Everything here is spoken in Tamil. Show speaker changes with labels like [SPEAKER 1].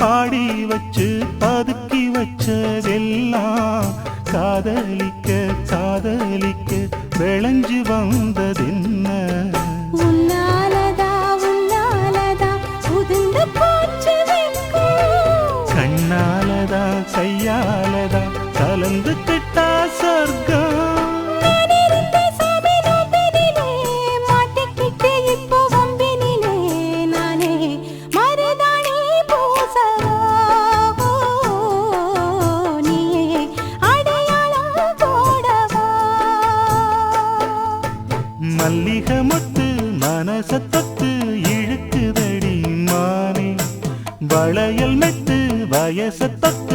[SPEAKER 1] பாடி வச்சு பதுக்கி வச்சதெல்லாம் காதலிக்க காதலிக்க விளைஞ்சு வந்ததென்ன
[SPEAKER 2] உன்னாலதா உன்னாலதா உதிர்ந்து போச்சு வெட்கம்
[SPEAKER 1] கண்ணாலதா கையாலதா